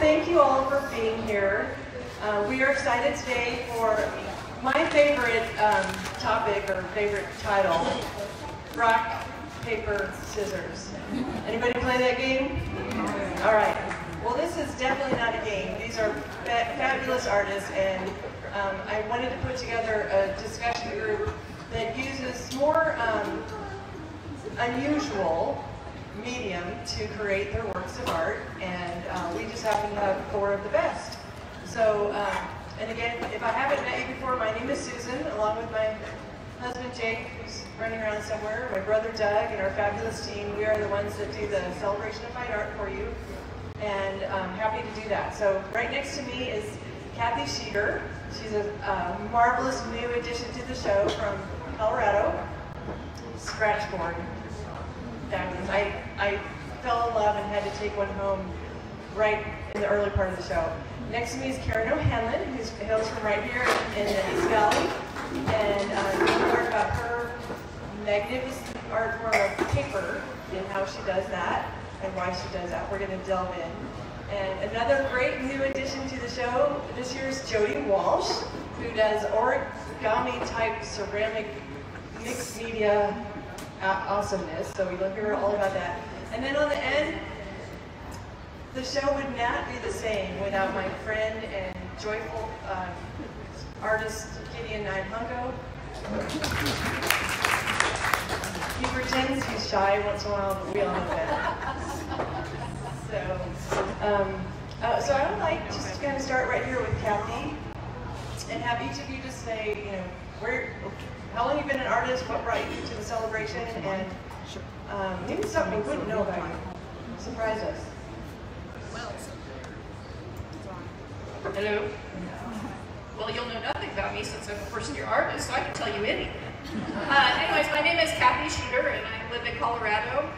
thank you all for being here. We are excited today for my favorite topic or favorite title, rock, paper, scissors. Anybody play that game? All right. Well, this is definitely not a game. These are fabulous artists, and I wanted to put together a discussion group that uses more unusual medium to create their works of art, and we just happen to have 4 of the best. So, and again, if I haven't met you before, my name is Susan, along with my husband Jake, who's running around somewhere, my brother Doug, and our fabulous team. We are the ones that do the celebration of fine art for you, and I'm happy to do that. So right next to me is Kathy Sheeter. She's a marvelous new addition to the show from Colorado. Scratchboard. Fabulous. I fell in love and had to take one home right in the early part of the show. Next to me is Karen O'Hanlon, who hails from right here in the East Valley. And you'll learn about her magnificent art form of paper and how she does that and why she does that. We're going to delve in. And another great new addition to the show this year is Jody Walsh, who does origami type ceramic mixed media awesomeness. So you'll hear all about that. And then on the end, the show would not be the same without my friend and joyful artist, Gideon Nidehungo. He pretends he's shy once in a while, but we all know that. So I would like just to kind of start right here with Kathy and have each of you just say, you know, how long you've been an artist, what brought you to the celebration, and maybe something we wouldn't know about you. Surprise us. Hello. Well, you'll know nothing about me since I'm a first-year artist, so I can tell you anything. Anyways, my name is Kathy Sheeter, and I live in Colorado.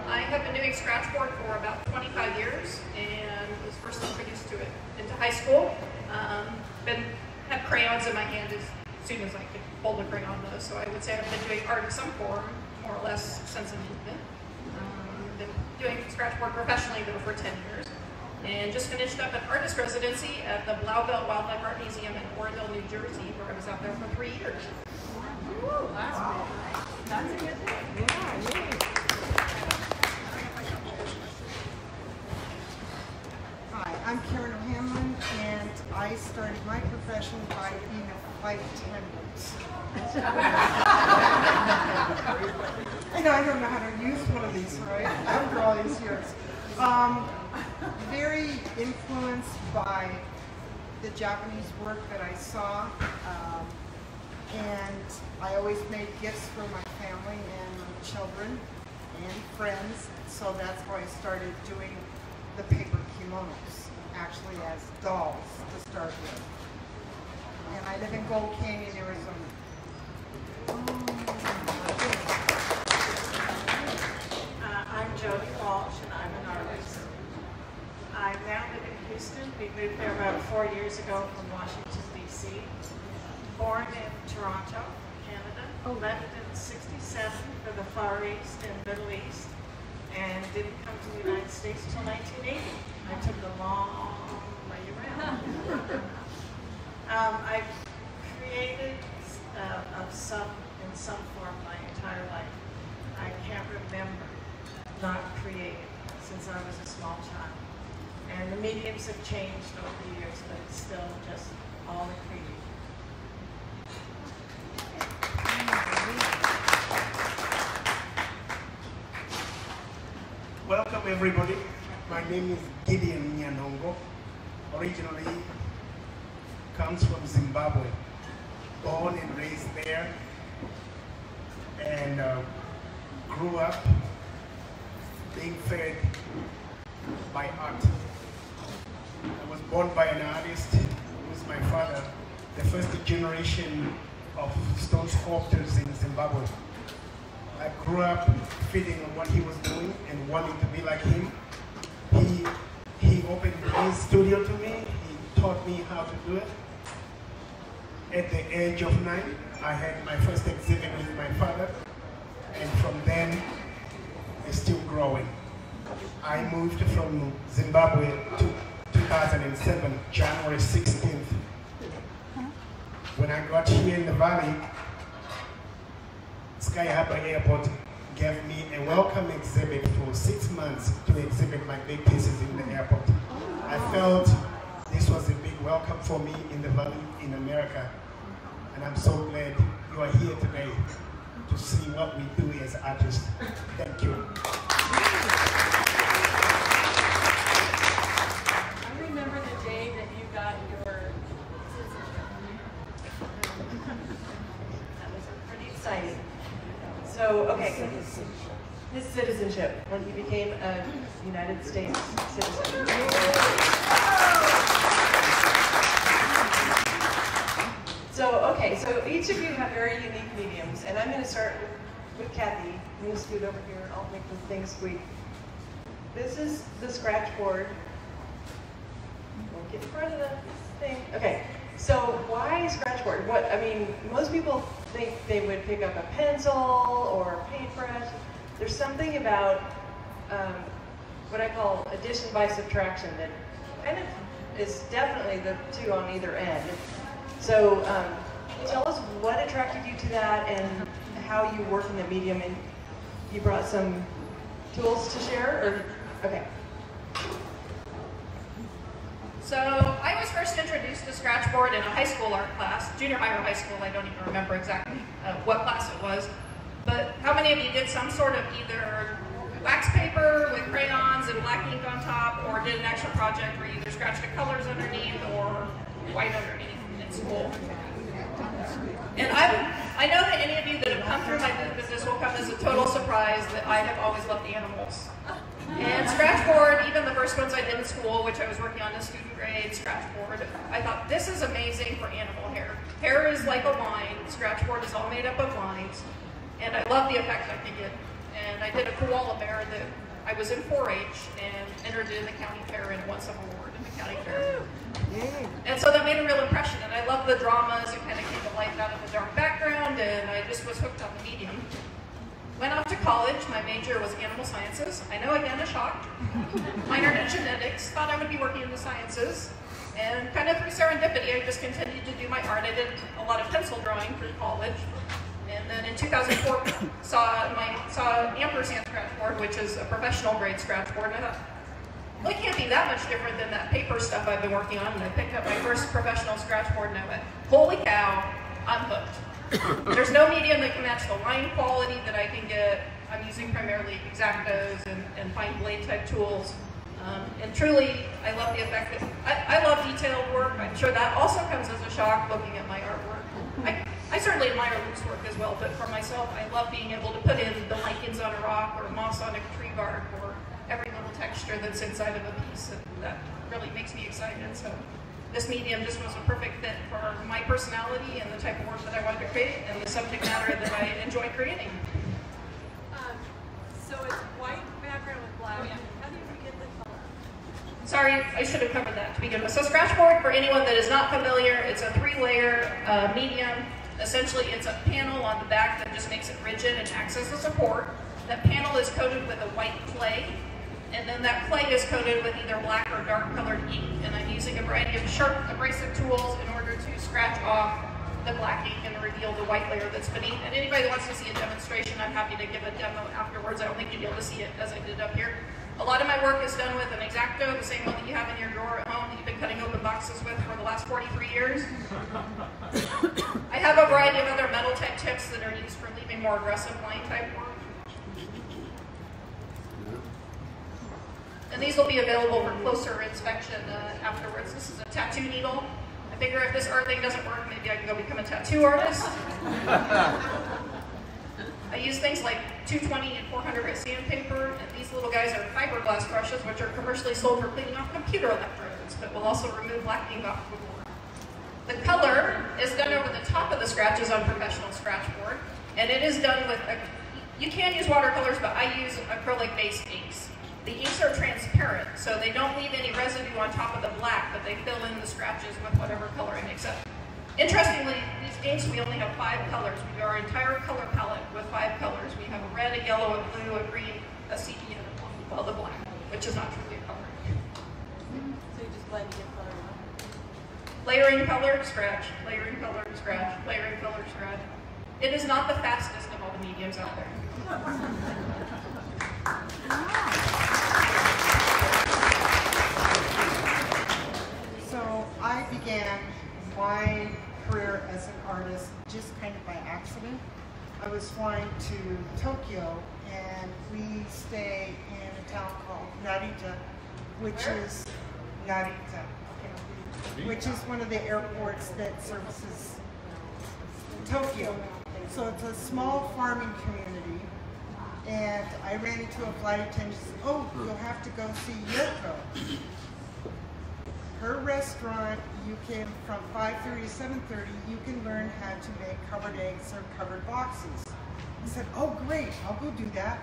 I have been doing scratchboard for about 25 years, and was first introduced to it into high school. Had crayons in my hand as soon as I could hold a crayon, though, so I would say I've been doing art in some form, more or less, since enlightenment. Been doing scratchboard professionally, though, for 10 years. And just finished up an artist residency at the Blauvelt Wildlife Art Museum in Oroville, New Jersey, where I was out there for 3 years. Ooh, that's a good thing. Yeah. Hi, I'm Karen O'Hanlon, and I started my profession by being a flight attendant. I don't know how to use one of these, right? After all these years. Very influenced by the Japanese work that I saw, and I always made gifts for my family and children and friends, so that's how I started doing the paper kimonos, actually as dolls to start with. And I live in Gold Canyon, Arizona. I'm Jody Walsh, and I'm an artist. I now live in Houston. We moved there about 4 years ago from Washington, D.C. Born in Toronto, Canada. Left in '67 for the Far East and Middle East, and didn't come to the United States until 1980. I took the long way around. I've created in some form my entire life. I can't remember not creating since I was a small child. And the mediums have changed over the years, but it's still just all the creative. Welcome everybody. My name is Gideon Nyanongo. Originally comes from Zimbabwe. Born and raised there, and grew up being fed by art. I was born by an artist who was my father, the first generation of stone sculptors in Zimbabwe. I grew up feeding on what he was doing and wanting to be like him. He opened his studio to me. He taught me how to do it. At the age of 9, I had my first exhibit with my father, and from then, it's still growing. I moved from Zimbabwe to 2007, January 16th. When I got here in the Valley, Sky Harbor Airport gave me a welcome exhibit for 6 months to exhibit my big pieces in the airport. I felt this was a big welcome for me in the Valley, in America. And I'm so glad you are here today to see what we do as artists. Thank you. I remember the day that you got your that was pretty exciting. So, okay, his citizenship, when he became a United States citizen. So, okay, so each of you have very unique mediums, and I'm going to start with Kathy. I'm going to scoot over here, I'll make the thing squeak. This is the scratch board. Won't get in front of the thing. Okay, so why scratch board? What, I mean, most people think they would pick up a pencil or a paintbrush. There's something about what I call addition by subtraction that kind of is definitely the two on either end. So tell us what attracted you to that and how you work in the medium, and you brought some tools to share, or, okay. So I was first introduced to scratchboard in a high school art class, junior high or high school, I don't even remember exactly what class it was. But how many of you did some sort of either wax paper with crayons and black ink on top, or did an actual project where you either scratched the colors underneath or white underneath in school? And I know that any of you that have come through my business will come as a total surprise that I have always loved animals. And scratchboard, even the first ones I did in school, which I was working on a student grade scratchboard, I thought this is amazing for animal hair. Hair is like a line, scratchboard is all made up of lines, and I love the effect I could get. And I did a koala bear that I was in 4-H and entered in the county fair and won some award in the county fair. And so that made a real impression, and I love the dramas. It kind of came to life out of the dark background, and I just was hooked on the medium. Went off to college. My major was animal sciences. I know, again, a shock. Minored in genetics. Thought I would be working in the sciences. And kind of through serendipity, I just continued to do my art. I did a lot of pencil drawing through college. And then in 2004, saw ampersand scratchboard, which is a professional grade scratchboard. And I thought, well, it can't be that much different than that paper stuff I've been working on. And I picked up my first professional scratchboard and I went, holy cow, I'm hooked. There's no medium that can match the line quality that I can get. I'm using primarily X-Actos and fine blade type tools. And truly, I love the effect that, I love detailed work. I'm sure that also comes as a shock looking at my artwork. I certainly admire Luke's work as well, but for myself, I love being able to put in the lichens on a rock or moss on a tree bark or every little texture that's inside of a piece. And that really makes me excited. So this medium just was a perfect fit for my personality and the type of work that I wanted to create and the subject matter that I enjoy creating. So it's white background with black. Yeah. How do you get the color? Sorry, I should have covered that to begin with. So scratchboard, for anyone that is not familiar, it's a 3-layer medium. Essentially, it's a panel on the back that just makes it rigid and acts as a support. That panel is coated with a white clay, and then that clay is coated with either black or dark colored ink. And I'm using a variety of sharp abrasive tools in order to scratch off the black ink and reveal the white layer that's beneath. And anybody that wants to see a demonstration, I'm happy to give a demo afterwards. I don't think you'll be able to see it as I did up here. A lot of my work is done with an X-Acto, the same one that you have in your drawer at home that you've been cutting open boxes with for the last 43 years. I have a variety of other metal type tips that are used for leaving more aggressive line type work. And these will be available for closer inspection afterwards. This is a tattoo needle. I figure if this art thing doesn't work, maybe I can go become a tattoo artist. I use things like 220 and 400 grit sandpaper, and these little guys are fiberglass brushes, which are commercially sold for cleaning off computer electrodes, but will also remove black ink off the board. The color is done over the top of the scratches on professional scratchboard, and it is done with, you can use watercolors, but I use acrylic-based inks. The inks are transparent, so they don't leave any residue on top of the black, but they fill in the scratches with whatever color I mix up. Interestingly, these inks, we only have 5 colors. We do our entire color palette with 5 colors. We have a red, a yellow, a blue, a green, a sepia, well, the black, which is not truly a color. So you just glad you get color. Layering color, scratch. Layering color, scratch. Layering color, scratch. It is not the fastest of all the mediums out there. So I began my career as an artist just kind of by accident. I was flying to Tokyo, and we stay in a town called Narita, which is Narita, which is one of the airports that services Tokyo. So it's a small farming community, and I ran into a flight attendant and said, "Oh, you'll have to go see Yoko. Her restaurant, you can, from 5:30 to 7:30, you can learn how to make covered eggs or covered boxes." I said, "Oh, great, I'll go do that."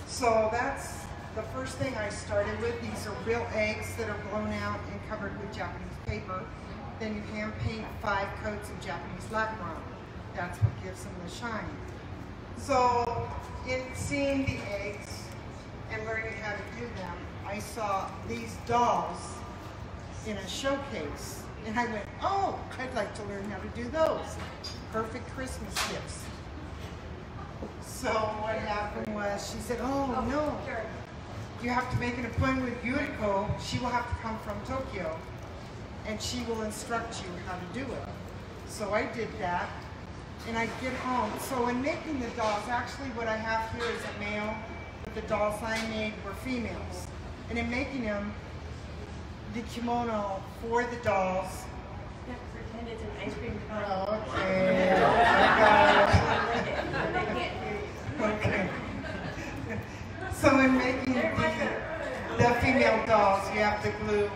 So that's the first thing I started with. These are real eggs that are blown out and covered with Japanese paper. Then you hand paint 5 coats of Japanese lacquer on them. That's what gives them the shine. So in seeing the eggs and learning how to do them, I saw these dolls in a showcase, and I went, "Oh, I'd like to learn how to do those. Perfect Christmas gifts." So what happened was, she said, "Oh no, you have to make an appointment with Yuriko. She will have to come from Tokyo, and she will instruct you how to do it." So I did that, and I get home. So in making the dolls, actually what I have here is a male, but the dolls I made were females. And in making them, the kimono for the dolls. You have to pretend it's an ice cream cone. Okay, I got it. They can't hear you. Okay. So in making the female dolls, you have to glue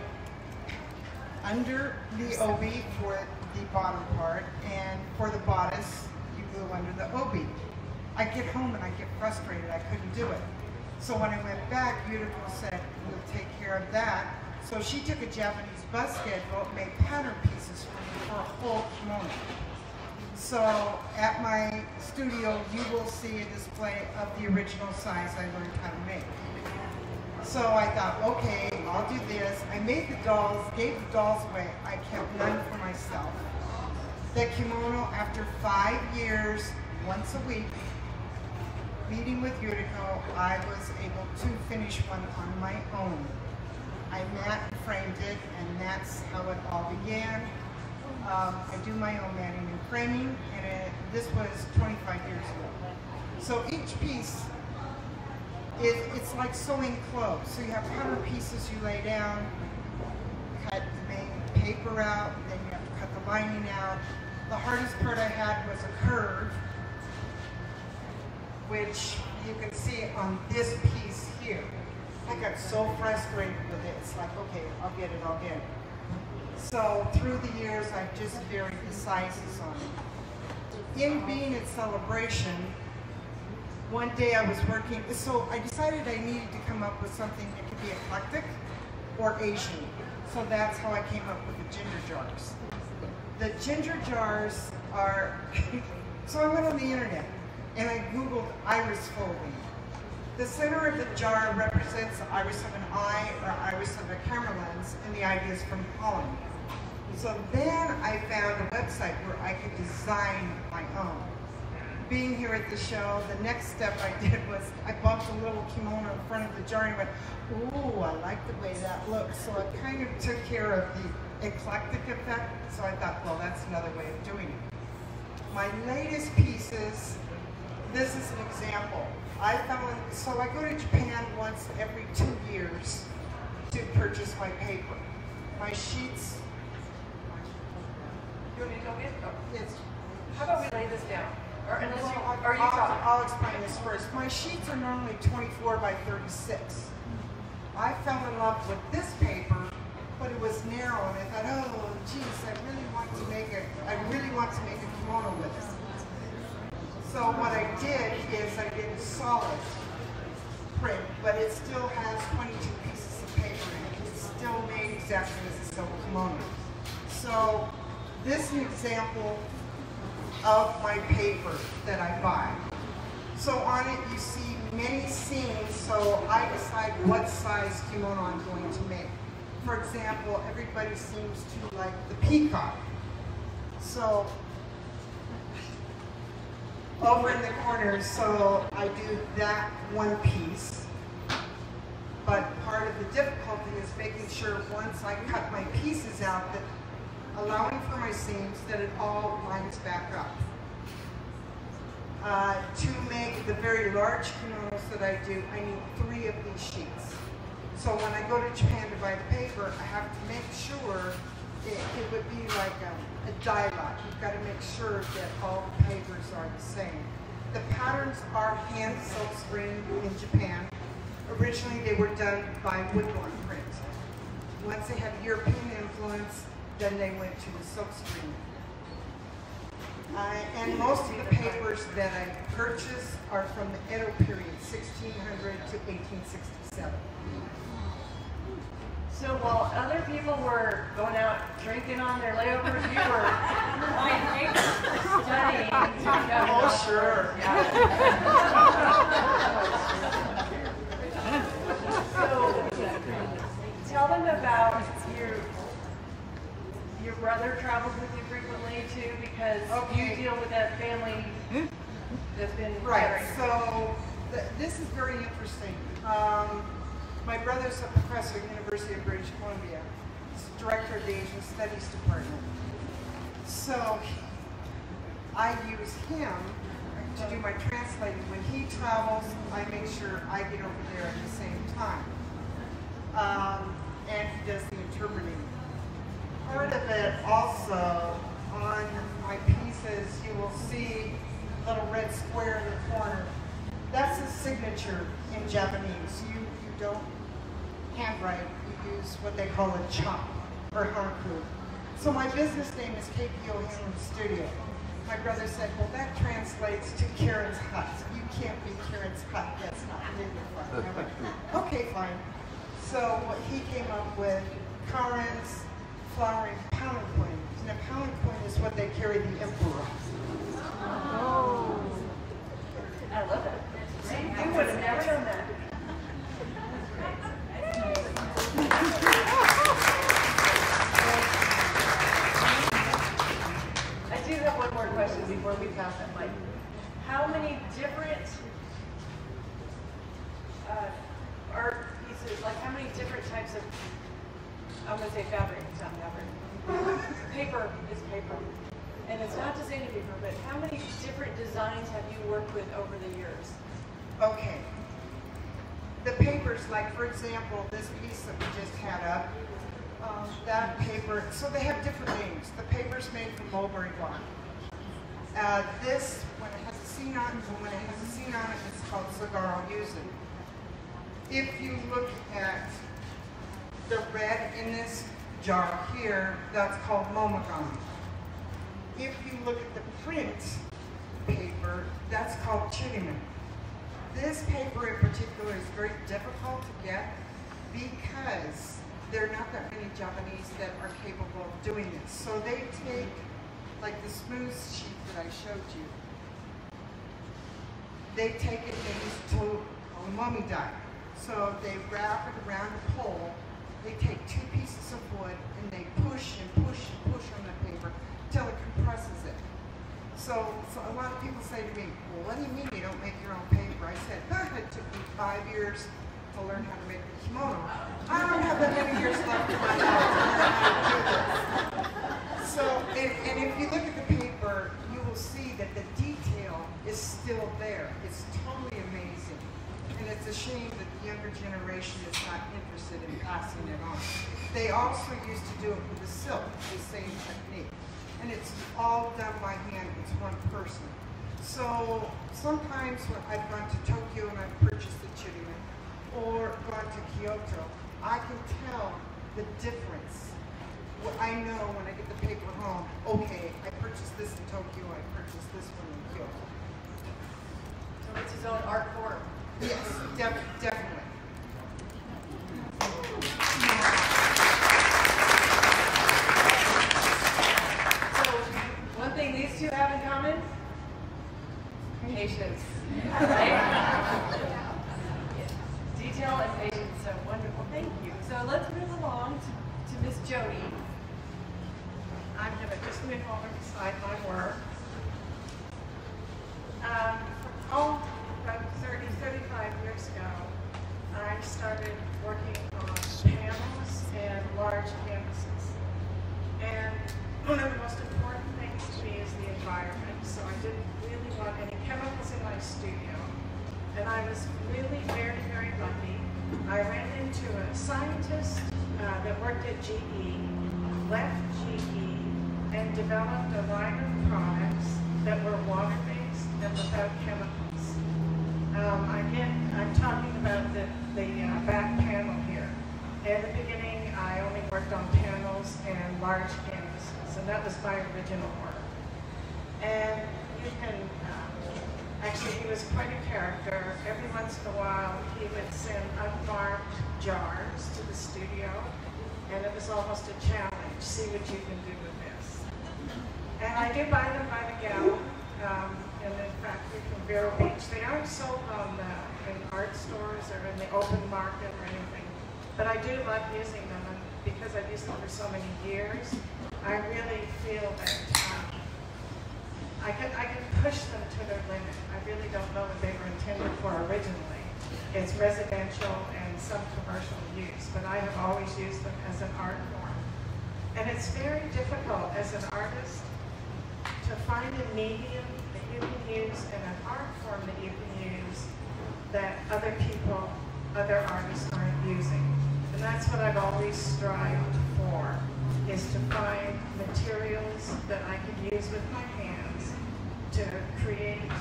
under the obi for the bottom part, and for the bodice, you glue under the obi. I get home and I get frustrated. I couldn't do it. So when I went back, Yuriko said, "We'll take care of that." So she took a Japanese bus schedule, made pattern pieces for me for a whole kimono. So at my studio, you will see a display of the original size I learned how to make. So I thought, okay, I'll do this. I made the dolls, gave the dolls away. I kept none for myself. The kimono, after 5 years, once a week, meeting with Yuriko, I was able to finish one on my own. I matte and framed it, and that's how it all began. I do my own matting and framing, and this was 25 years ago. So each piece, it's like sewing clothes. So you have pattern pieces you lay down, cut the main paper out, then you have to cut the lining out. The hardest part I had was a curve, which you can see on this piece here. I got so frustrated with it. It's like, okay, I'll get it. So through the years, I've just varied the sizes on it. In being at Celebration, one day I was working, so I decided I needed to come up with something that could be eclectic or Asian. So that's how I came up with the ginger jars. The ginger jars are, so I went on the internet and I Googled iris folding. The center of the jar represents the iris of an eye or iris of a camera lens, and the idea is from Holland. So then I found a website where I could design my own. Being here at the show, the next step I did was I bumped a little kimono in front of the jar and went, "Ooh, I like the way that looks." So it kind of took care of the eclectic effect. So I thought, well, that's another way of doing it. My latest pieces, this is an example. So I go to Japan once every 2 years to purchase my paper. My sheets. You want me to go in? Oh. Yes. How about we lay this down? Or unless you, Well, are you talking? I'll explain this first. My sheets are normally 24 by 36. I fell in love with this paper, but it was narrow, and I thought, oh, geez, I really want to make a kimono with it. So what I did is I did a solid print, but it still has 22 pieces of paper in it. It's still made exactly as a silk kimono. So this is an example of my paper that I buy. So on it you see many seams, so I decide what size kimono I'm going to make. for example, everybody seems to like the peacock. So over in the corner, so I do that one piece. But part of the difficulty is making sure once I cut my pieces out, that allowing for my seams, that it all lines back up. To make the very large kimonos that I do, I need 3 of these sheets. So when I go to Japan to buy the paper, I have to make sure it would be like a dye lot. You've got to make sure that all the papers are the same. The patterns are hand silk screened in Japan. Originally they were done by woodblock print. Once they had European influence, then they went to the silk screen. And most of the papers that I purchase are from the Edo period, 1600 to 1867. So while other people were going out drinking on their layovers, you were studying. Oh, sure. So tell them about your brother travels with you frequently too, because you deal with that family that's been Right. So this is very interesting. My brother's a professor at the University of British Columbia. He's the director of the Asian Studies Department. So I use him to do my translating. When he travels, I make sure I get over there at the same time. And he does the interpreting. Part of it also, on my pieces, you will see a little red square in the corner. That's a signature in Japanese. You don't handwrite, you use what they call a chop or haraku. So my business name is KPO Handloom Studio. My brother said, well, that translates to Karen's hut. You can't be Karen's hut, that's not dignified. I'm like, okay, fine. So what he came up with, Karen's flowering palanquin. And a palanquin is what they carry the emperor. Oh. I love it. See, you would have never done that. I do have one more question before we pass that mic. How many different art pieces, like how many different types of, I'm going to say fabric, it's not fabric. Paper is paper. And it's not just any paper, but how many different designs have you worked with over the years? Okay. The papers, like for example, this piece that we just had up, that paper, so they have different names. The paper's made from mulberry block. This, when it has a scene on it, it's called cigar. I'll use it. If you look at the red in this jar here, that's called momogami. If you look at the print paper, that's called chirimen. This paper in particular is very difficult to get because there are not that many Japanese that are capable of doing this. So they take, like the smooth sheet that I showed you, they take it and they use it to umami dye. So they wrap it around a pole, they take 2 pieces of wood and they push and push and push on the paper until it compresses it. So a lot of people say to me, well, what do you mean you don't make your own paper? I said, it took me 5 years to learn how to make the kimono. I don't have that many years left in my life to learn how to do this. So, and if you look at the paper, you will see that the detail is still there. It's totally amazing. And it's a shame that the younger generation is not interested in passing it on. They also used to do it with the silk, the same technique. And it's all done by hand, it's one person. So sometimes when I've gone to Tokyo and I've purchased the chirimen, or gone to Kyoto, I can tell the difference. Well, I know when I get the paper home, okay, I purchased this in Tokyo, I purchased this one in Kyoto. So it's his own art form. Yes, definitely. One thing these two have in common? Patience. Right? Detail and patience. So wonderful. Thank you. So let's move along to Jody. I'm going to just move over beside my work. About 35 years ago, I started working on panels and large canvases. And one of the most important things to me is the environment. So I didn't really want any chemicals in my studio. And I was really very, very lucky. I ran into a scientist that worked at GE, left GE, and developed a line of products that were water-based and without chemicals. Again, I'm talking about the back panel here. In the beginning, I only worked on panels and large canvases, and that was my original work. And you can, actually he was quite a character. Every once in a while, he would send unmarked jars to the studio, and it was almost a challenge. See what you can do with this. And I do buy them by the gallon, in the factory from Vero Beach. They aren't sold in art stores or in the open market or anything, but I do love using them, and because I've used them for so many years, I really feel that I can push them to their limit. I really don't know what they were intended for originally. It's residential and some commercial use, but I have always used them as an art form. And it's very difficult as an artist to find a medium that you can use and an art form that you can use that other people, other artists aren't using. And that's what I've always strived for, is to find materials that I can use with my hands to create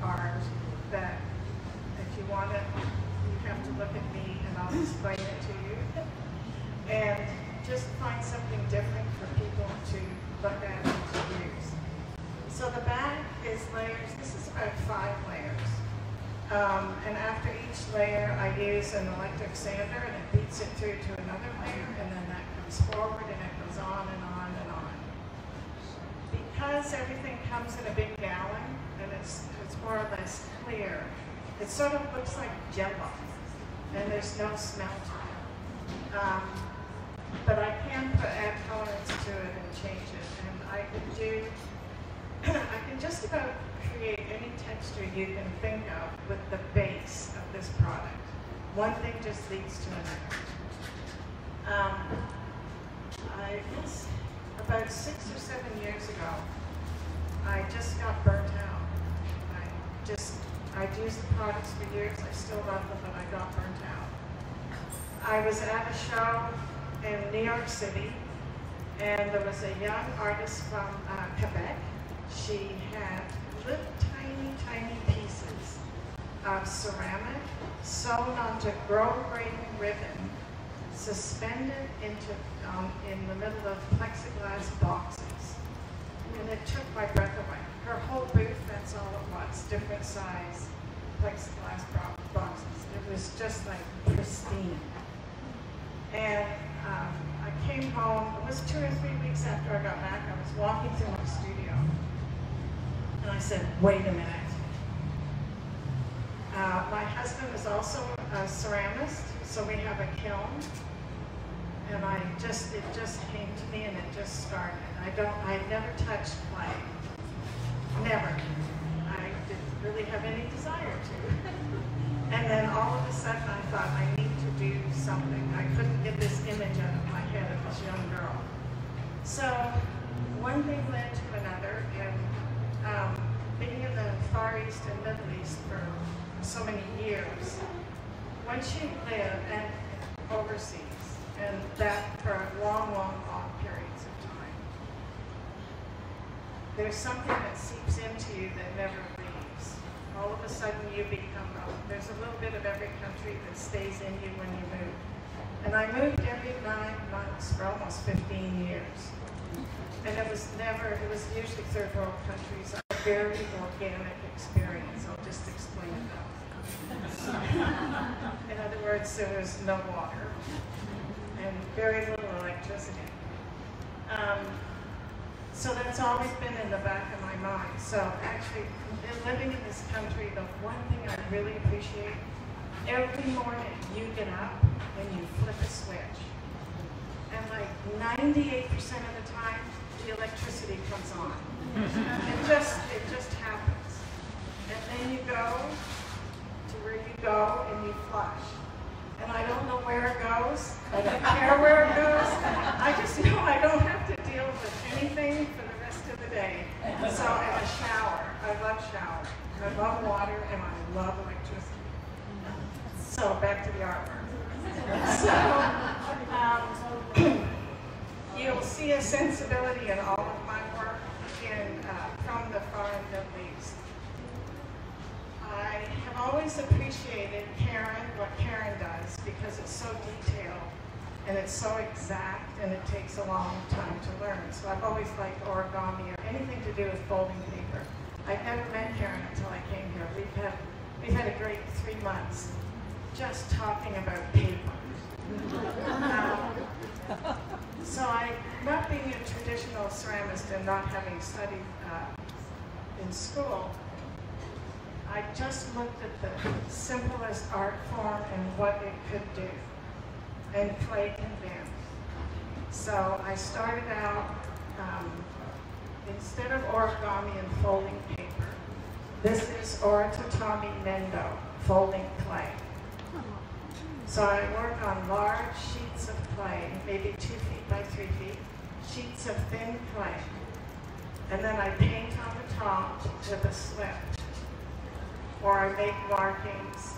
art that, if you want it, you have to look at me and I'll explain it to you. And just find something different for people to look at and to use. So the back is layers. This is about 5 layers. And after each layer, I use an electric sander and it beats it through to another layer, and then that comes forward and it goes on and on and on. Because everything comes in a big gallon and it's more or less clear, it sort of looks like Jell-O, and there's no smell to it. But I can add colorants to it and change it, and I can just about create any texture you can think of with the base of this product. One thing just leads to another. I guess about 6 or 7 years ago, I just got burnt out. I'd used the products for years, I still love them, but I got burnt out. I was at a show in New York City, and there was a young artist from Quebec. She had little tiny pieces of ceramic sewn onto grosgrain ribbon, suspended in the middle of plexiglass boxes. And it took my breath away. Her whole booth, that's all it was, different size plexiglass boxes. It was just like pristine. And I came home, it was 2 or 3 weeks after I got back, I was walking through my studio, and I said, wait a minute. My husband is also a ceramist, so we have a kiln, and it just came to me and it just started. I never touched clay, never. I didn't really have any desire to. And then all of a sudden I thought, I need to do something. I couldn't get this image out of my head of this young girl. So one thing led to another, and being in the Far East and Middle East for so many years, once you live and overseas, and that for long periods of time, there's something that seeps into you that never leaves. All of a sudden you become, there's a little bit of every country that stays in you when you move. And I moved every 9 months for almost 15 years. And it was usually third world countries. A very organic experience. I'll just explain it now. In other words, there was no water and very little electricity. So that's always been in the back of my mind. So actually, living in this country, the one thing I really appreciate, every morning you get up and you flip a switch. And like 98% of the time, the electricity comes on. It just happens. And then you go to where you go and you flush. And I don't know where it goes. I don't care where it goes. I just know I don't have to deal with anything for the rest of the day. So, and a shower. I love shower. I love water and I love electricity. So back to the artwork. So you'll see a sensibility in all of my work, from the far and the least. I have always appreciated what Karen does, because it's so detailed and it's so exact and it takes a long time to learn. So I've always liked origami or anything to do with folding paper. I've never met Karen until I came here. We've had a great 3 months just talking about paper. So not being a traditional ceramist and not having studied in school, I just looked at the simplest art form and what it could do, and clay can bend. So I started out, instead of origami and folding paper, this is oritotomi nendo, folding clay. So I work on large sheets of clay, maybe 2 feet by 3 feet, sheets of thin clay. And then I paint on the top with a slip, or I make markings.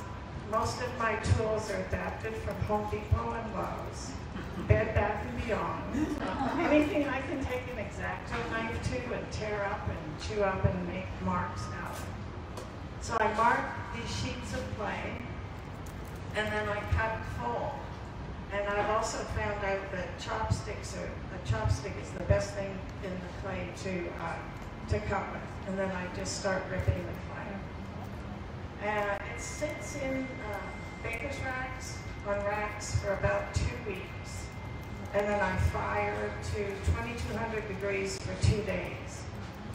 Most of my tools are adapted from Home Depot and Lowe's, Bed Bath & Beyond. Anything I can take an X-Acto knife to and tear up and chew up and make marks out of. So I mark these sheets of clay, and then I cut and fold. And I've also found out that a chopstick is the best thing in the clay to cut with. And then I just start ripping the clay. It sits in baker's racks, on racks for about 2 weeks. And then I fire to 2200 degrees for 2 days.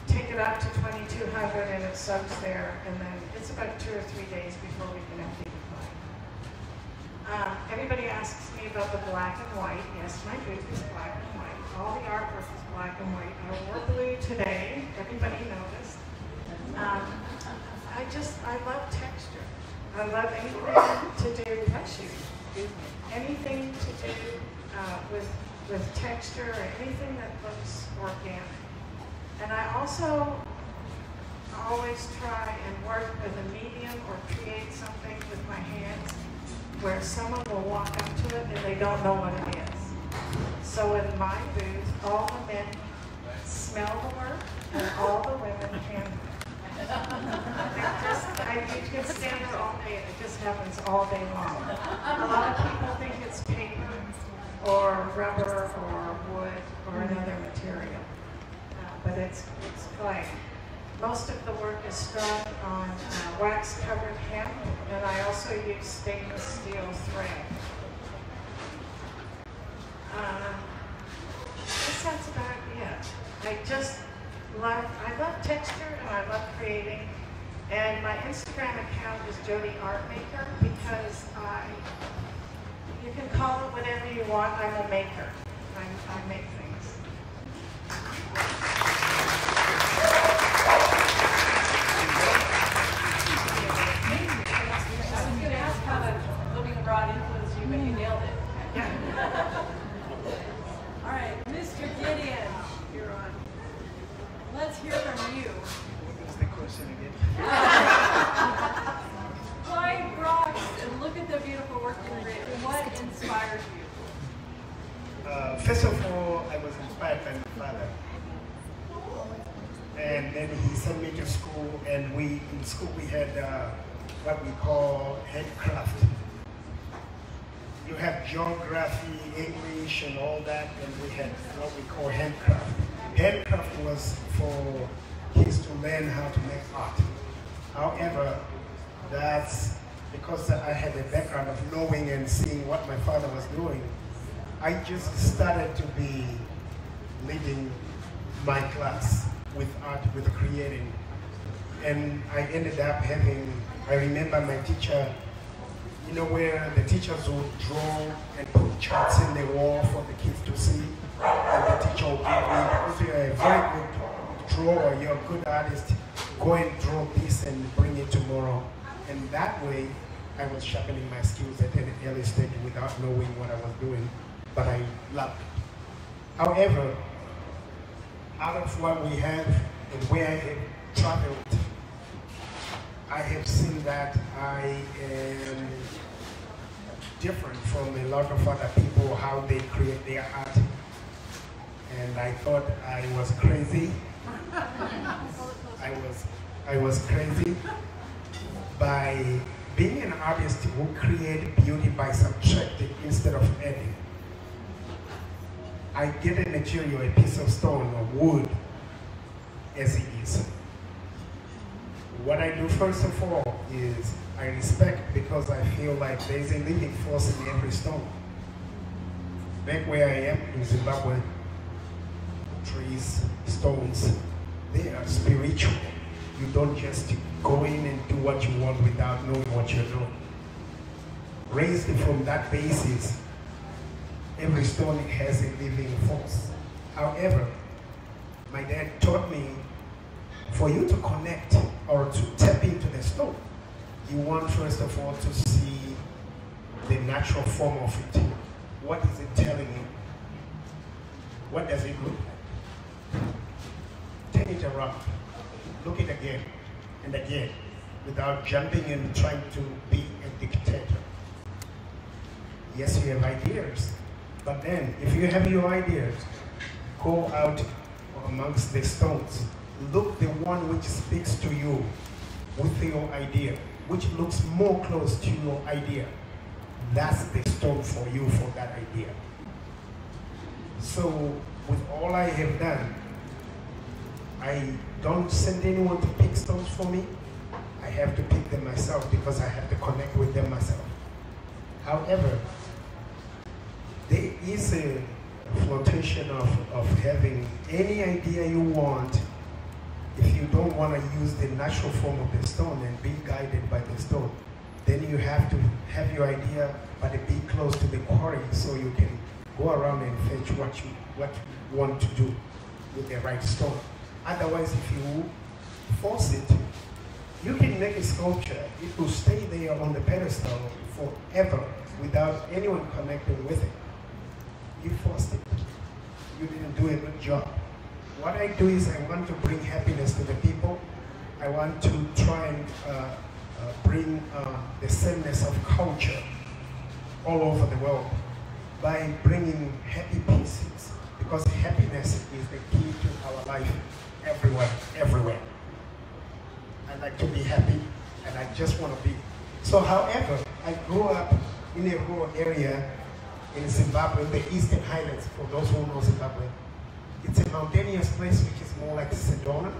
Take it up to 2200 and it soaks there, and then it's about 2 or 3 days before we can empty the clay. Everybody asks me about the black and white. Yes, my booth is black and white. All the artwork is black and white. I wore blue today. Everybody noticed. I love texture. I love anything to do, anything to do with texture or anything that looks organic. And I also always try and work with a medium or create something with my hands where someone will walk up to it and they don't know what it is. So in my booth, all the men smell the work and all the women handle it. You can stand there all day, and it just happens all day long. A lot of people think it's paper or rubber or wood or another material, but it's clay. Most of the work is strung on wax-covered hemp, and I also use stainless steel thread. I guess that's about it. I love texture and I love creating. And my Instagram account is Jody Artmaker, because you can call it whatever you want. I'm a maker. I make things. I was going to ask how the living abroad influenced you, but you nailed it. Yeah. All right, Mr. Gideon, you're on. Let's hear from you. What's the question again? Climb rocks and look at the beautiful work you created. What inspired you? First of all, I was inspired by my father. And then he sent me to school, and in school we had what we call handcraft. You have geography, English, and all that, and we had what we call handcraft. Handcraft was for kids to learn how to make art. However, that's because I had a background of knowing and seeing what my father was doing. I just started to be leading my class with art, with creating. And I ended up I remember my teacher, where the teachers would draw and put charts in the wall for the kids to see. very good drawer, you're a good artist, go and draw this and bring it tomorrow. And that way, I was sharpening my skills at an early stage without knowing what I was doing, but I loved it. However, out of what we have and where I have traveled, I have seen that I am different from a lot of other people, how they create their art. And I thought I was crazy. I was crazy by being an artist who create beauty by subtracting instead of adding. I get a material, a piece of stone or wood, as it is. What I do first of all is I respect, because I feel like there's a living force in every stone. Back where I am in Zimbabwe, trees, stones, they are spiritual. You don't just go in and do what you want without knowing what you're doing. Raised from that basis, every stone has a living force. However, my dad taught me, for you to connect or to tap into the stone, you want first of all to see the natural form of it. What is it telling you? What does it look like? Turn it around. Look it again and again without jumping and trying to be a dictator. Yes, you have ideas, but then if you have your ideas, go out amongst the stones. Look the one which speaks to you with your idea, which looks more close to your idea. That's the stone for you for that idea. So with all I have done, I don't send anyone to pick stones for me. I have to pick them myself because I have to connect with them myself. However, there is a flotation of having any idea you want. If you don't want to use the natural form of the stone and be guided by the stone, then you have to have your idea, but be close to the quarry so you can go around and fetch what you want to do with the right stone. Otherwise, if you force it, you can make a sculpture. It will stay there on the pedestal forever without anyone connecting with it. You forced it. You didn't do a good job. What I do is I want to bring happiness to the people. I want to try and bring the sameness of culture all over the world by bringing happy pieces, because happiness is the key to our life everywhere. I like to be happy, and I just want to be. So however, I grew up in a rural area in Zimbabwe, the Eastern Highlands, for those who know Zimbabwe. It's a mountainous place which is more like Sedona,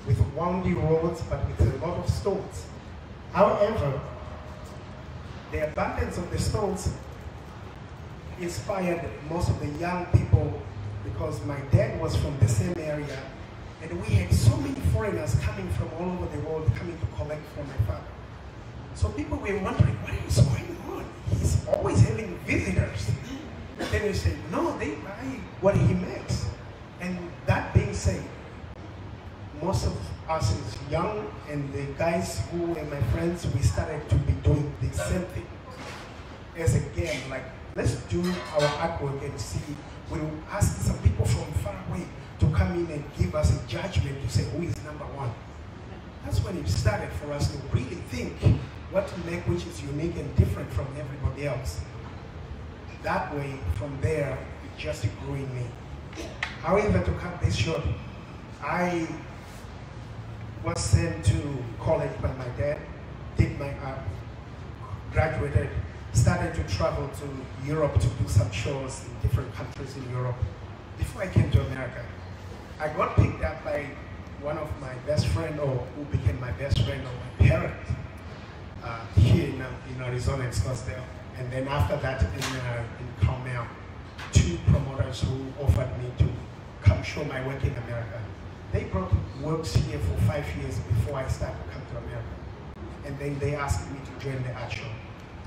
with windy roads, but with a lot of stones. However, the abundance of the stones inspired most of the young people, because my dad was from the same area, and we had so many foreigners coming from all over the world coming to collect from my father. So people were wondering, what is going on? He's always having visitors. And then we say, no, they buy what he makes. And that being said, most of us is young, and the guys who were my friends, we started to be doing the same thing. As a game, like, let's do our artwork and see. We'll ask some people from far away to come in and give us a judgment to say who is number one. That's when it started for us to really think what to make which is unique and different from everybody else. That way, from there, it just grew in me. However, to cut this short, I was sent to college by my dad, did my art, graduated, started to travel to Europe to do some shows in different countries in Europe. Before I came to America, I got picked up by one of my best friend, or who became my best friend, or my parent, here in Arizona and Scottsdale. And then after that, in Carmel, two promoters who offered me to come show my work in America. They brought works here for 5 years before I started to come to America. And then they asked me to join the art show.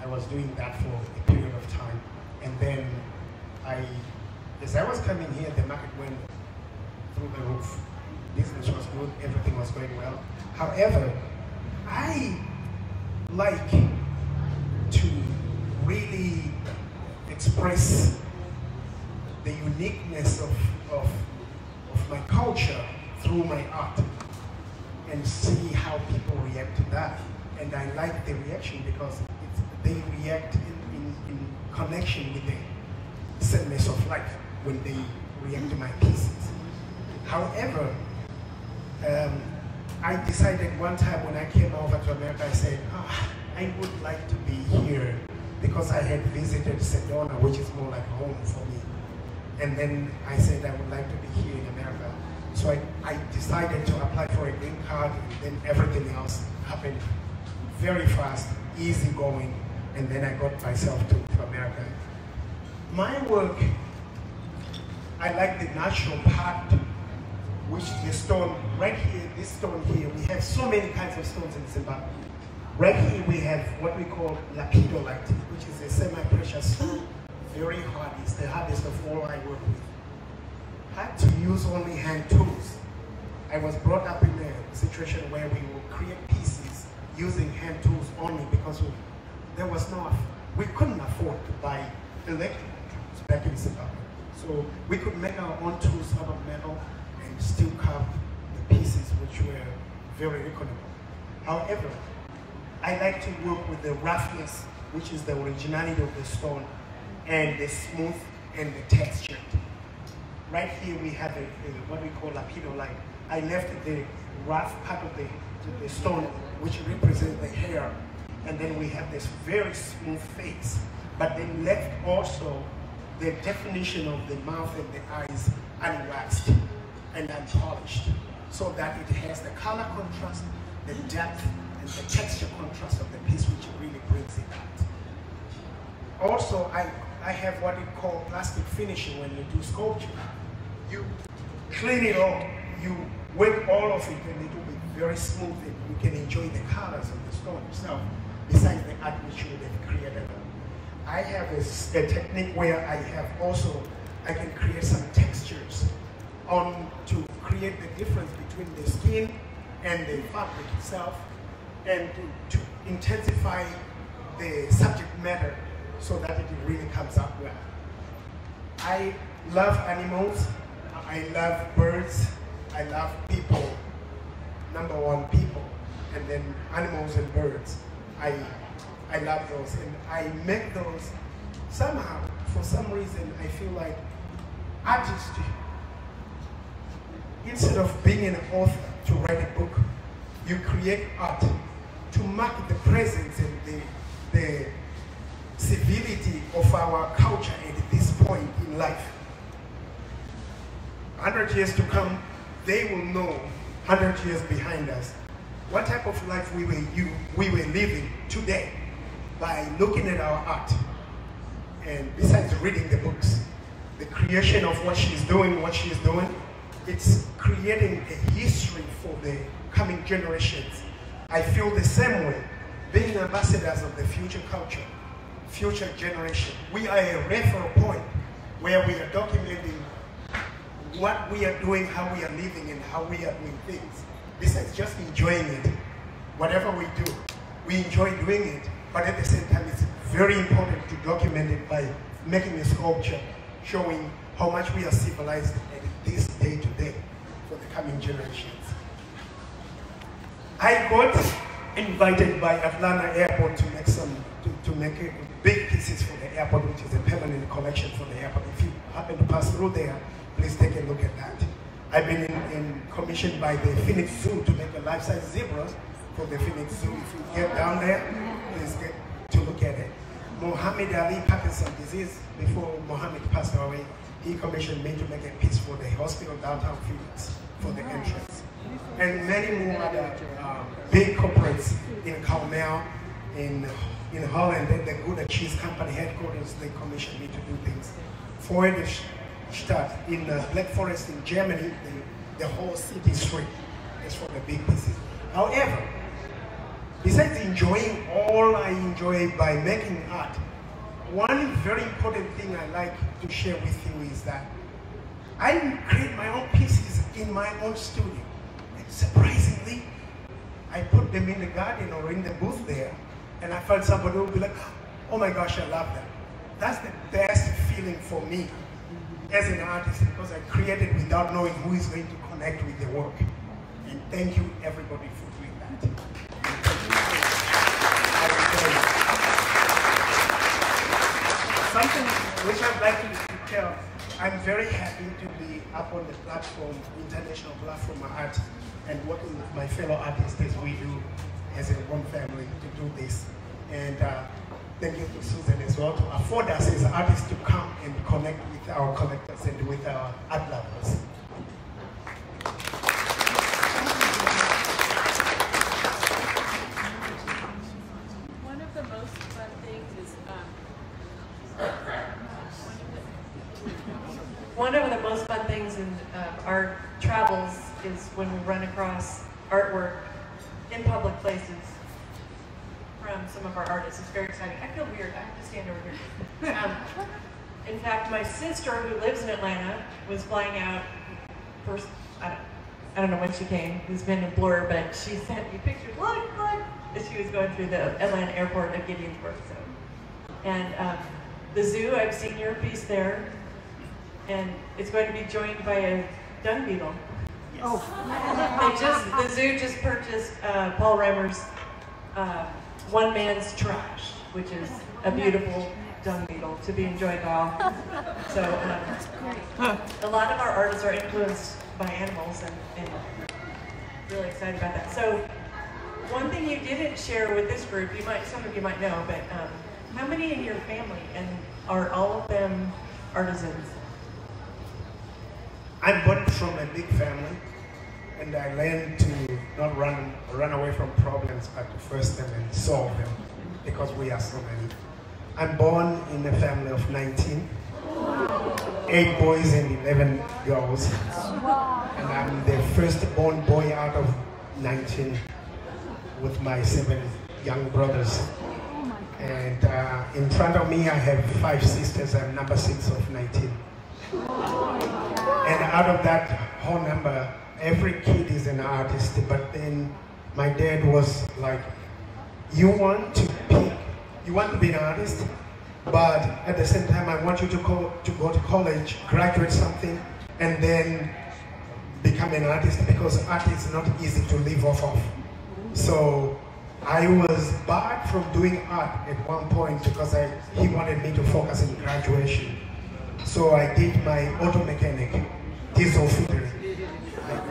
I was doing that for a period of time. And then as I was coming here, the market went through the roof. Business was good, everything was going well. However, I like to really express the uniqueness of my culture through my art and see how people react to that. And I like the reaction because they react in connection with the sadness of life when they react to my pieces. However, I decided one time when I came over to America, I said, I would like to be here because I had visited Sedona, which is more like home for me. And then I said I would like to be here in America. So I decided to apply for a green card, and then everything else happened very fast, easy going, and then I got myself to America. My work, I like the natural part, which is the stone right here, this stone here. We have so many kinds of stones in Zimbabwe. Right here we have what we call lapidolite, which is a semi-precious stone, very hard. It's the hardest of all I work with. I had to use only hand tools. I was brought up in a situation where we would create pieces using hand tools only because we couldn't afford to buy electric tools back in Zimbabwe. So we could make our own tools out of metal and still carve the pieces, which were very economical. However, I like to work with the roughness, which is the originality of the stone, and the smooth and the textured. Right here we have what we call lapidolite. I left the rough part of the stone, which represents the hair, and then we have this very smooth face, but then left also the definition of the mouth and the eyes unwaxed and unpolished, so that it has the color contrast, the depth, and the texture contrast of the piece, which really brings it out. Also, I have what we call plastic finishing. When you do sculpture, you clean it all, you work all of it, and it will be very smooth, and you can enjoy the colors of the stone itself, besides the art which you have created. I have a technique where I can create some textures to create the difference between the skin and the fabric itself, and to intensify the subject matter so that it really comes out well. I love animals, I love birds, I love people. Number one, people, and then animals and birds. I love those, and I make those somehow, for some reason, I feel like artistry, instead of being an author to write a book, you create art to mark the presence and the civility of our culture at this point in life. 100 years to come, they will know 100 years behind us what type of life we were living today by looking at our art. And besides reading the books, the creation of what she's doing, it's creating a history for the coming generations. I feel the same way, being ambassadors of the future culture, future generation. We are a referral point where we are documenting what we are doing, how we are living, and how we are doing things. Besides just enjoying it, whatever we do, we enjoy doing it, but at the same time, it's very important to document it by making a sculpture showing how much we are civilized at this day to day for the coming generations. I got invited by Atlanta Airport to make big pieces for the airport, which is a permanent collection for the airport. If you happen to pass through there, please take a look at that. I've been commissioned by the Phoenix Zoo to make a life-size zebras for the Phoenix Zoo. If you get down there, please get to look at it. Muhammad Ali, Parkinson's disease, before Muhammad passed away, he commissioned me to make a piece for the hospital downtown Phoenix for the entrance. And many more other big corporates in Carmel, in Holland, the Gouda Cheese Company headquarters, they commissioned me to do things. For the Stadt in Black Forest in Germany, the whole city street is for the big pieces. However, besides enjoying all I enjoy by making art, one very important thing I like to share with you is that I create my own pieces in my own studio. And surprisingly, I put them in the garden or in the booth there, and I felt somebody would be like, oh my gosh, I love that. That's the best feeling for me as an artist, because I created without knowing who is going to connect with the work. And thank you everybody for doing that. Something which I'd like to tell, I'm very happy to be up on the platform, international platform of art, and working with my fellow artists as we do as a one family to do this. And thank you to Susan as well to afford us as artists to come and connect with our collectors and with our art lovers. One of the most fun things is One of the most fun things in our travels is when we run across artwork in public places from some of our artists. It's very exciting. I feel weird. I have to stand over here. In fact, my sister, who lives in Atlanta, was flying out first. I don't know when she came. It's been a blur, but she sent me pictures. Look, as she was going through the Atlanta airport of Gideonsburg. And the zoo, I've seen your piece there. And it's going to be joined by a dung beetle. Yes. Oh. The zoo just purchased Paul Reimer's One Man's Trash, which is a beautiful dung beetle to be enjoyed by all. So a lot of our artists are influenced by animals, and really excited about that. So one thing you didn't share with this group, some of you might know, but how many in your family, and are all of them artisans? I'm born from a big family, and I learned to not run away from problems, but to face them and solve them, because we are so many. I'm born in a family of 19, 8 boys and 11 girls, and I'm the firstborn boy out of 19 with my 7 young brothers. And in front of me I have 5 sisters. I'm number 6 of 19. And out of that whole number, every kid is an artist, but then my dad was like, you want to be an artist, but at the same time I want you to go to college, graduate something, and then become an artist, because art is not easy to live off of. So I was barred from doing art at one point because he wanted me to focus in graduation. So I did my auto mechanic, diesel filtering.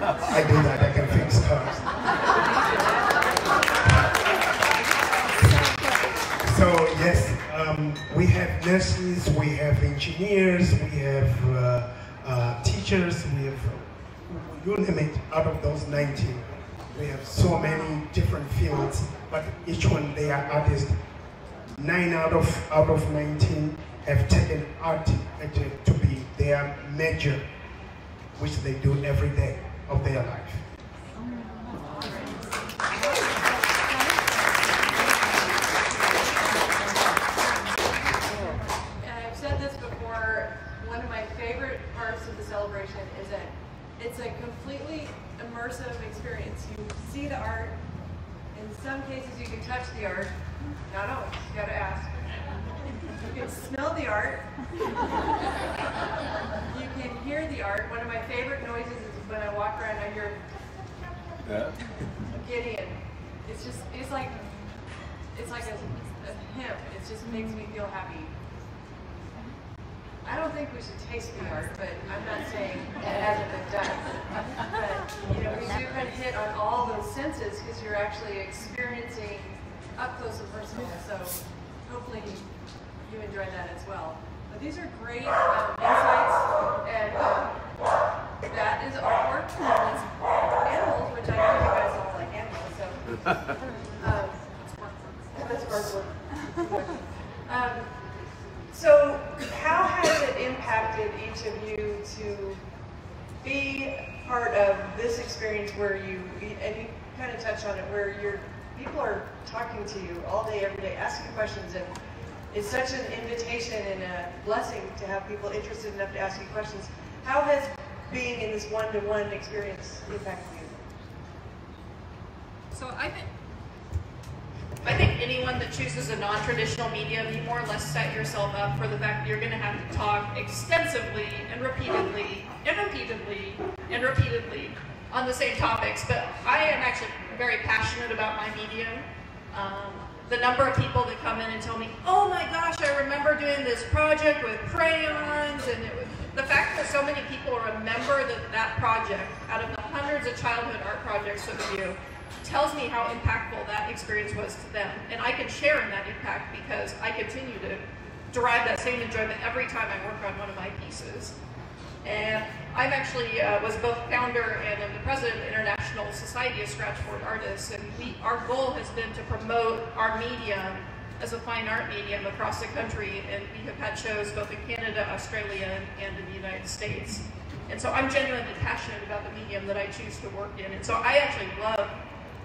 I do that, I can fix cars. So yes, we have nurses, we have engineers, we have teachers, we have, you name it, out of those 19. We have so many different fields, but each one they are artists. 9 out of 19 have taken art to be their major, which they do every day of their life. And I've said this before, one of my favorite parts of the celebration is that it's a completely immersive experience. You see the art. In some cases you can touch the art. Not always, you gotta ask. You can smell the art. You can hear the art. One of my favorite noises is when I walk around, I hear Gideon. It's like a hymn. It just makes me feel happy. I don't think we should taste the art, but I'm not saying it hasn't been done. But, we do kind of hit on all those senses because you're actually experiencing up close and personal. So hopefully you enjoy that as well. But these are great insights, and that is artwork. And it's animals, which I know you guys all like animals. So that's artwork. So how has it impacted each of you to be part of this experience where and you kind of touched on it, where people are talking to you all day, every day, asking questions, and it's such an invitation and a blessing to have people interested enough to ask you questions. How has being in this one-to-one experience impacted you? So I think anyone that chooses a non-traditional medium, you more or less set yourself up for the fact that you're going to have to talk extensively and repeatedly and repeatedly and repeatedly on the same topics. But I am actually very passionate about my medium. The number of people that come in and tell me, oh my gosh, I remember doing this project with crayons, and the fact that so many people remember that project out of the hundreds of childhood art projects that we do tells me how impactful that experience was to them. And I can share in that impact because I continue to derive that same enjoyment every time I work on one of my pieces. And I'm actually was both founder and I'm the president of the International Society of Scratchboard Artists, and our goal has been to promote our medium as a fine art medium across the country, and we have had shows both in Canada, Australia, and in the United States. And so I'm genuinely passionate about the medium that I choose to work in, and so I actually love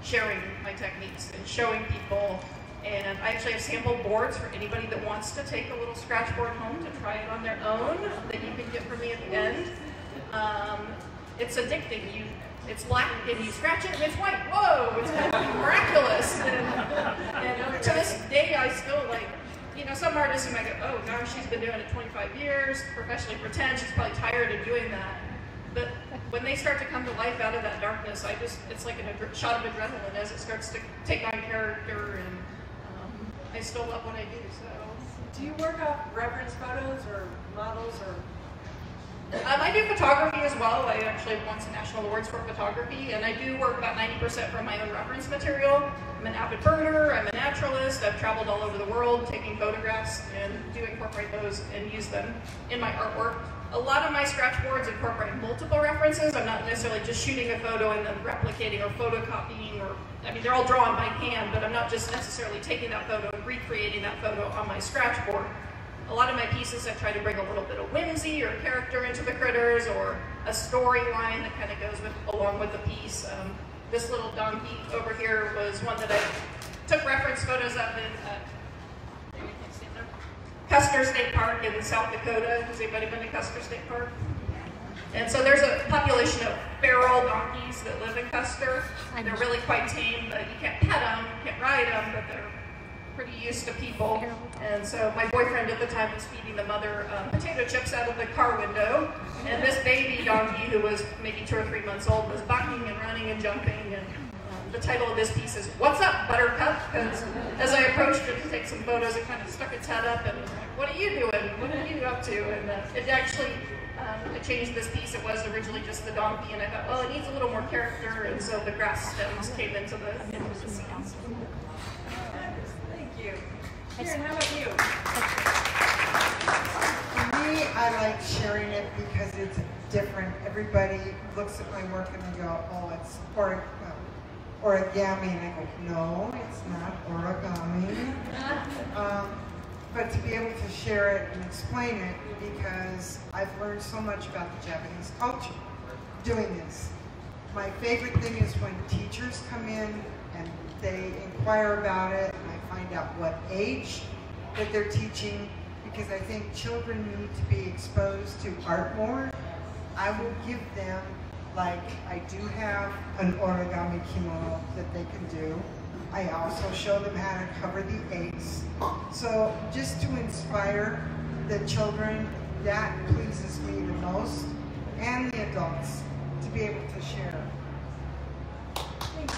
sharing my techniques and showing people. And I actually have sample boards for anybody that wants to take a little scratch board home to try it on their own that you can get from me at the end. It's addicting. It's black and you scratch it and it's white. Whoa, it's kind of miraculous. And to this day, I still some artists who might go, oh gosh, she's been doing it 25 years, professionally pretend, she's probably tired of doing that. But when they start to come to life out of that darkness, it's like a shot of adrenaline as it starts to take on character, and I still love what I do. So, do you work off reference photos or models or? I do photography as well. I actually won some national awards for photography, and I do work about 90% from my own reference material. I'm an avid birder, I'm a naturalist, I've traveled all over the world taking photographs and do incorporate those and use them in my artwork. A lot of my scratch boards incorporate multiple references. I'm not necessarily just shooting a photo and then replicating or photocopying, they're all drawn by hand, but I'm not just necessarily taking that photo and recreating that photo on my scratch board. A lot of my pieces, I try to bring a little bit of whimsy or character into the critters, or a storyline that kind of goes along with the piece. This little donkey over here was one that I took reference photos of in Custer State Park in South Dakota. Has anybody been to Custer State Park? And so there's a population of feral donkeys that live in Custer. They're really quite tame, but you can't pet them, you can't ride them, but they're pretty used to people. And so my boyfriend at the time was feeding the mother potato chips out of the car window, and this baby donkey, who was maybe 2 or 3 months old, was bucking and running and jumping. And the title of this piece is "What's Up, Buttercup?" Because as I approached it to take some photos, it kind of stuck its head up and was like, "What are you doing? What are you up to?" And it actually I changed this piece. It was originally just the donkey, and I thought, well, it needs a little more character, and so the grass stems came into the scenes. Karen, how about you? For me, I like sharing it because it's different. Everybody looks at my work and they go, oh, it's origami. And I go, no, it's not origami. But to be able to share it and explain it, because I've learned so much about the Japanese culture doing this. My favorite thing is when teachers come in and they inquire about it, and I find out what age that they're teaching, because I think children need to be exposed to art more. I will give them, like, I do have an origami kimono that they can do. I also show them how to cover the eggs. So just to inspire the children, that pleases me the most, and the adults, to be able to share. Thank you.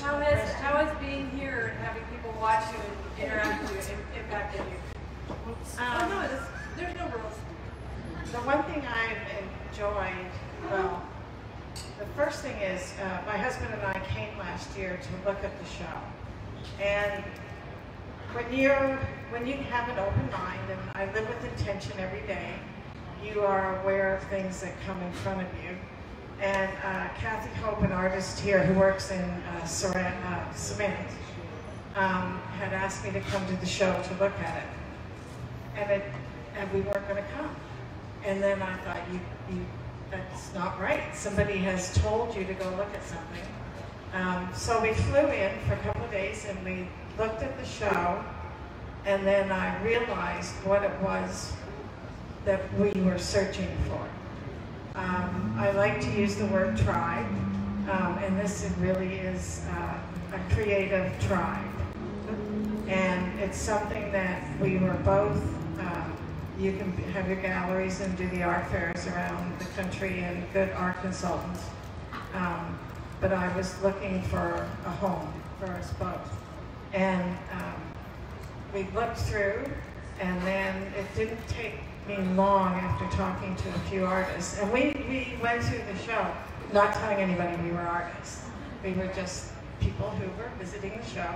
How has being here and having people watch you and interact with you impacted you? There's no rules. The one thing I've enjoyed, well, the first thing is my husband and I came last year to look at the show. And when you have an open mind, and I live with intention every day, you are aware of things that come in front of you. And Kathy Hope, an artist here who works in cement, had asked me to come to the show to look at it. And we weren't going to come. And then I thought, that's not right. Somebody has told you to go look at something. So we flew in for a couple of days and we looked at the show. And then I realized what it was that we were searching for. I like to use the word tribe, and this really is a creative tribe. And it's something that we were both, you can have your galleries and do the art fairs around the country and good art consultants. But I was looking for a home for us both. And we looked through, and then it didn't take me long after talking to a few artists. And we went through the show not telling anybody we were artists. We were just people who were visiting the show.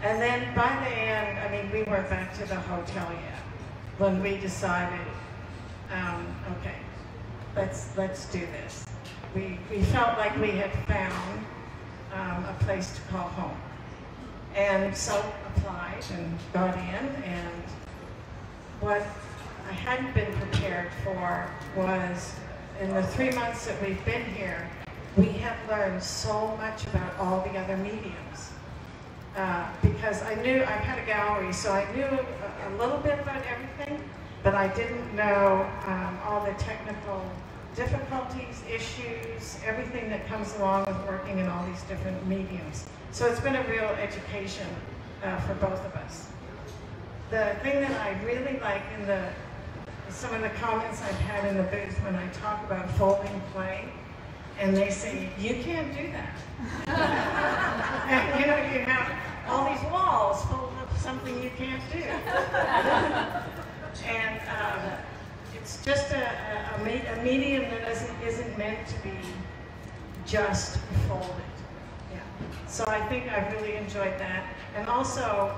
And then by the end, I mean, we weren't back to the hotel yet when we decided, okay, let's do this. We felt like we had found a place to call home. And so applied and got in, and what I hadn't been prepared for was, in the 3 months that we've been here, we have learned so much about all the other mediums. Because I knew, I've had a gallery, so I knew a little bit about everything, but I didn't know all the technical difficulties, issues, everything that comes along with working in all these different mediums. So it's been a real education for both of us. The thing that I really like in some of the comments I've had in the booth when I talk about folding clay, and they say, you can't do that. And, you know, you have all these walls full of something you can't do. And it's just a medium that isn't meant to be just folded. Yeah. So I think I really enjoyed that. And also,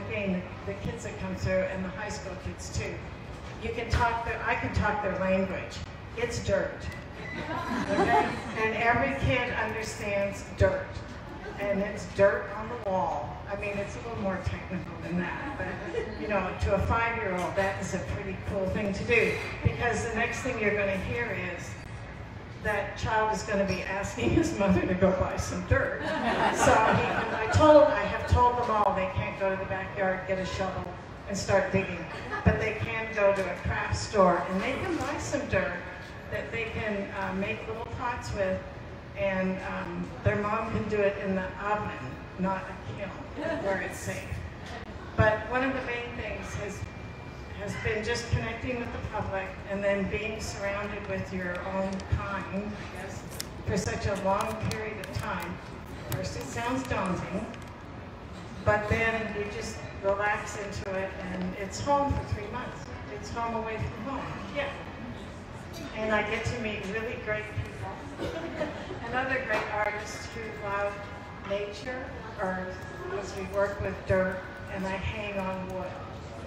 again, the kids that come through, and the high school kids too, I can talk their language. It's dirt. Okay? And every kid understands dirt. And it's dirt on the wall. I mean, it's a little more technical than that, but you know, to a 5-year-old, that is a pretty cool thing to do, because the next thing you're going to hear is that child is going to be asking his mother to go buy some dirt. So I have told them all they can't go to the backyard, get a shovel, and start digging, but they can go to a craft store and they can buy some dirt that they can make little pots with, and their mom can do it in the oven, not a kiln, where it's safe. But one of the main things has been just connecting with the public, and then being surrounded with your own kind, I guess, for such a long period of time. First it sounds daunting, but then you just relax into it, and it's home for 3 months. It's home away from home, yeah. And I get to meet really great people and other great artists who love nature, earth, as we work with dirt, and I hang on wood.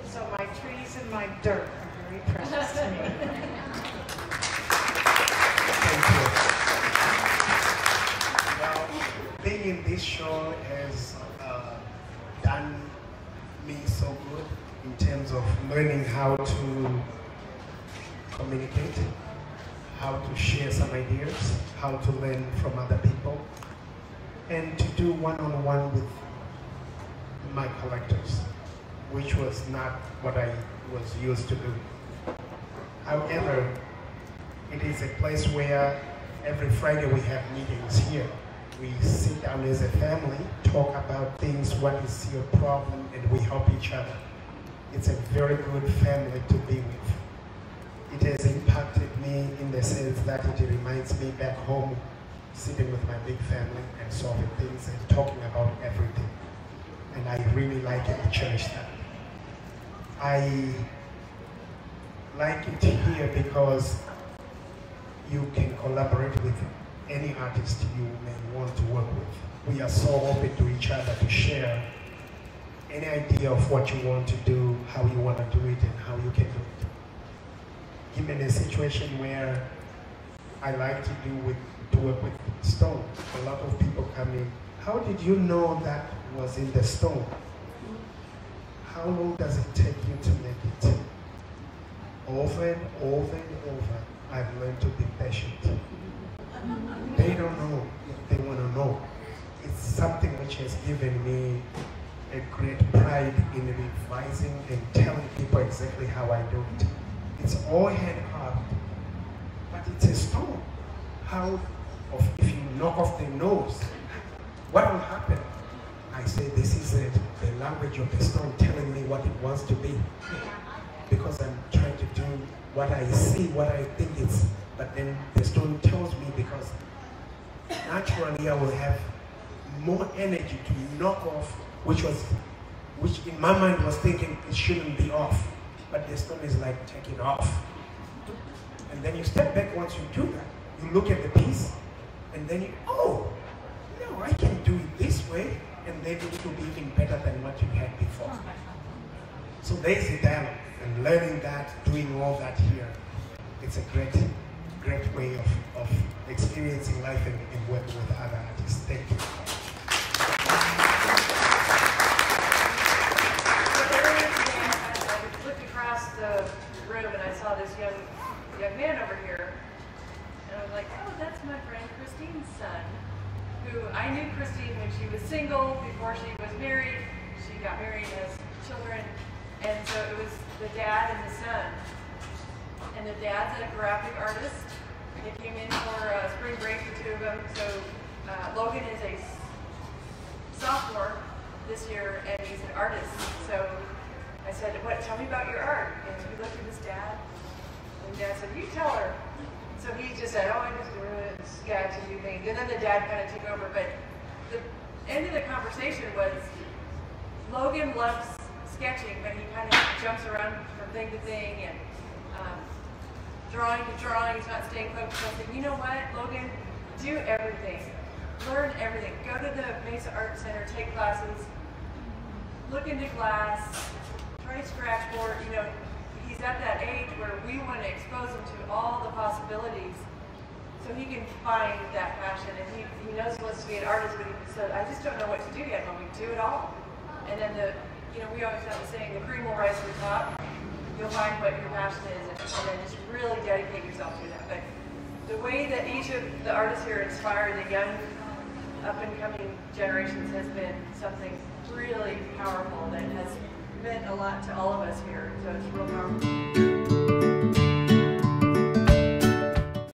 So my trees and my dirt are very precious to me. Thank you. Well, being in this show has done me so good in terms of learning how to communicate, how to share some ideas, how to learn from other people, and to do one-on-one with my collectors, which was not what I was used to do. However, it is a place where every Friday we have meetings here. We sit down as a family, talk about things, what is your problem, and we help each other. It's a very good family to be with. It has impacted me in the sense that it reminds me back home, sitting with my big family and solving things and talking about everything. And I really like it and cherish that. I like it here because you can collaborate with any artist you may want to work with. We are so open to each other to share any idea of what you want to do, how you want to do it, and how you can do it. Given a situation where I like to work with stone, a lot of people come in, how did you know that was in the stone? How long does it take you to make it? Over and over and over, I've learned to be patient. They don't know if they want to know. It's something which has given me a great pride in advising and telling people exactly how I do it. It's all hand carved, but it's a stone. If you knock off the nose, what will happen? I say, this is it, the language of the stone telling me what it wants to be. Because I'm trying to do what I see, what I think it's, but then the stone tells me, because naturally I will have more energy to knock off, which in my mind was thinking it shouldn't be off, but the stone is like, take it off. And then you step back once you do that. You look at the piece, and then you, oh, no, I can do it this way, and then it will be even better than what you had before. So there's the dialogue, and learning that, doing all that here, it's a great way of experiencing life and working with other artists. Thank you. I looked across the room and I saw this young man over here, and I was like, oh, that's my friend Christine's son, who I knew Christine when she was single, before she was married. She got married, has children, and so it was the dad and the son. And the dad's a graphic artist. They came in for spring break, the two of them. So Logan is a sophomore this year, and he's an artist. So I said, tell me about your art. And he looked at his dad, and Dad said, you tell her. So he just said, oh, I just do it, sketch and do things. And then the dad kind of took over. But the end of the conversation was, Logan loves sketching, but he kind of jumps around from thing to thing, and drawing to drawing. He's not staying focused. I said, you know what, Logan, do everything. Learn everything. Go to the Mesa Art Center, take classes, look into glass, try scratchboard. You know, he's at that age where we want to expose him to all the possibilities so he can find that passion. And he knows he wants to be an artist, but he said, I just don't know what to do yet, but we do it all. And then we always have the saying, the cream will rise to the top. You'll find what your passion is, and then just really dedicate yourself to that. But the way that each of the artists here inspire the young, up-and-coming generations has been something really powerful that has meant a lot to all of us here. So it's real powerful.